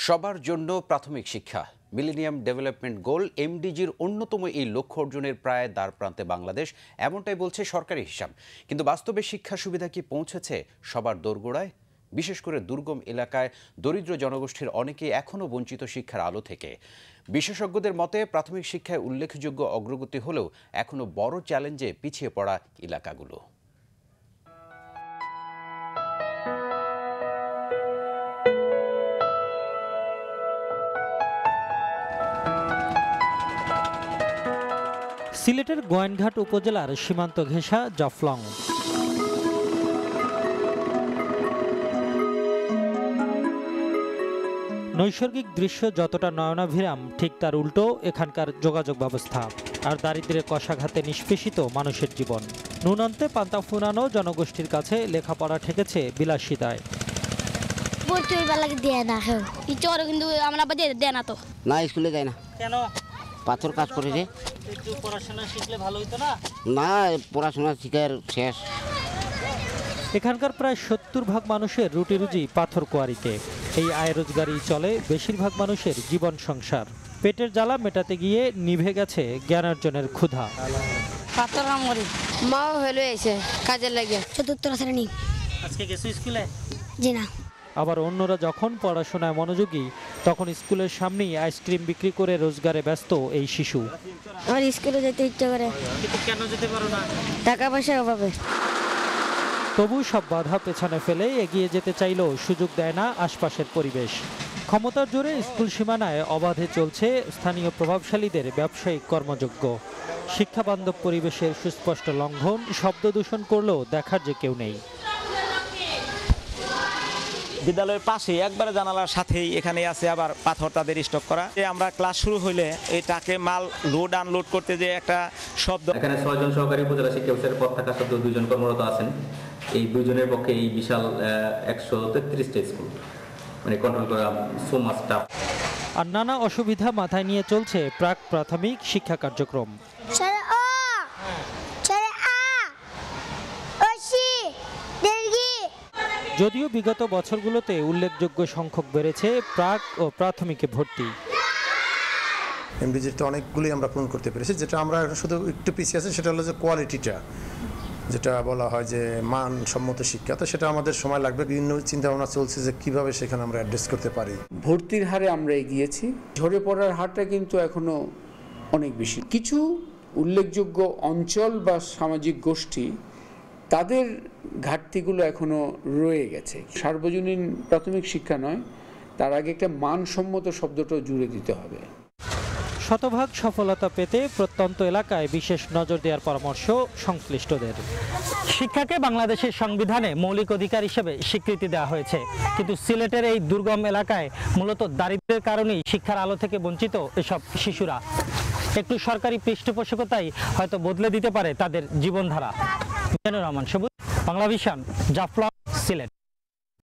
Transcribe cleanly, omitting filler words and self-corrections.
সবার জন্য প্রাথমিক শিক্ষা মিলেনিয়াম ডেভেলপমেন্ট গোল এমডিজির অন্যতম এই লক্ষ্য অর্জনের প্রায় দ্বারপ্রান্তে বাংলাদেশ, এমনটাই বলছে সরকারি হিসাব। কিন্তু বাস্তবে শিক্ষা সুবিধা কি পৌঁছেছে সবার দোরগোড়ায়? বিশেষ করে দুর্গম এলাকায় দরিদ্র জনগোষ্ঠীর অনেকেই এখনও বঞ্চিত শিক্ষার আলো থেকে। বিশেষজ্ঞদের মতে প্রাথমিক শিক্ষায় উল্লেখযোগ্য অগ্রগতি হলেও এখনও বড় চ্যালেঞ্জে পিছিয়ে পড়া এলাকাগুলো। সিলেটের গোয়াইনঘাট উপজেলার সীমান্ত ঘেঁষা জাফলং। নৈসর্গিক দৃশ্য যতটা নয়নাভিরাম, ঠিক তার উল্টো এখানকার যোগাযোগ ব্যবস্থা আর দারিদ্র্যের কষাঘাতে নিষ্পেষিত মানুষের জীবন। নুনান্তে পান্তা ফুনানো জনগোষ্ঠীর কাছে লেখাপড়া ঠেকেছে বিলাসিতায়। না, স্কুলে যায় না। কেন? পাথর কাজ করে রে। পড়াশোনা শিখলে ভালো হতো না? না, পড়াশোনা শিখার শেষ। এখানকার প্রায় ৭০% মানুষের রুটি রুজি পাথর কোয়ারিতে। এই আয় রোজগারই চলে বেশিরভাগ মানুষের জীবন সংসার। পেটের জ্বালা মেটাতে গিয়ে নিভে গেছে জ্ঞানার্জনের ক্ষুধা। পাথর মাও হলো এসে কাজে লাগে। ৪র্থ শ্রেণী। আজকে গেছো স্কুলে? জি না। আবার অন্যরা যখন পড়াশোনায় মনোযোগী, তখন স্কুলের সামনেই আইসক্রিম বিক্রি করে রোজগারে ব্যস্ত এই শিশু। আমার স্কুলে যেতে ইচ্ছা করে, কিন্তু কেন যেতে পারো না? টাকা পয়সার অভাবে। তবু সব বাধা পেছনে ফেলে এগিয়ে যেতে চাইলেও সুযোগ দেয় না আশপাশের পরিবেশ। ক্ষমতার জোরে স্কুল সীমানায় অবাধে চলছে স্থানীয় প্রভাবশালীদের ব্যবসায়িক কর্মযজ্ঞ। শিক্ষাবান্ধব পরিবেশের সুস্পষ্ট লঙ্ঘন, শব্দ দূষণ করলেও দেখার যে কেউ নেই। বিদ্যালয়ের পাশে একবারে জানালার সাথেই এখানে আছে আবার পাথর তাদের স্টক করা। আমরা ক্লাস শুরু হইলে এই ট্রাকে মাল লোড আনলোড করতে যে একটা শব্দ। এখানে 6 জন সহকারী উপজেলা শিক্ষা অফিসারের পদ থাকা সত্ত্বেও 2 জন কর্মরত আছেন। এই 2 জনের পক্ষে এই বিশাল 133টা স্কুল মানে কন্ট্রোল করা সো মাচ টাফ। আর নানা অসুবিধা মাথায় নিয়ে চলছে প্রাক প্রাথমিক শিক্ষা কার্যক্রম। যদিও বিগত বছরগুলোতে উল্লেখযোগ্য সংখ্যক বেড়েছে প্রাক ও প্রাথমিকে ভর্তি। এমডিজিটা অনেকগুলি আমরা পূরণ করতে পেরেছি। যেটা আমরা শুধু একটু পিছিয়ে আছে সেটা হলো যে কোয়ালিটিটা, যেটা বলা হয় যে মানসম্মত শিক্ষা, তো সেটা আমাদের সময় লাগবে। বিভিন্ন চিন্তা ভাবনা চলছে যে কিভাবে সেখানে আমরা অ্যাড্রেস করতে পারি। ভর্তির হারে আমরা এগিয়েছি, ঝরে পড়ার হারটা কিন্তু এখনো অনেক বেশি। কিছু উল্লেখযোগ্য অঞ্চল বা সামাজিক গোষ্ঠী, তাদের ঘাটতিগুলো এখনো রয়ে গেছে। সার্বজনীন প্রাথমিক শিক্ষা নয়, তার আগে একটা মানসম্মত শব্দটা জুড়ে দিতে হবে। শতভাগ সফলতা পেতে প্রত্যন্ত এলাকায় বিশেষ নজর দেওয়ার পরামর্শ সংশ্লিষ্টদের। শিক্ষাকে বাংলাদেশের সংবিধানে মৌলিক অধিকার হিসেবে স্বীকৃতি দেওয়া হয়েছে, কিন্তু সিলেটের এই দুর্গম এলাকায় মূলত দারিদ্র্যের কারণেই শিক্ষার আলো থেকে বঞ্চিত এসব শিশুরা। একটু সরকারি পৃষ্ঠপোষকতাই হয়তো বদলে দিতে পারে তাদের জীবনধারা। রহমান সবুজ, বাংলা ভিশন, জাফলং, সিলেট।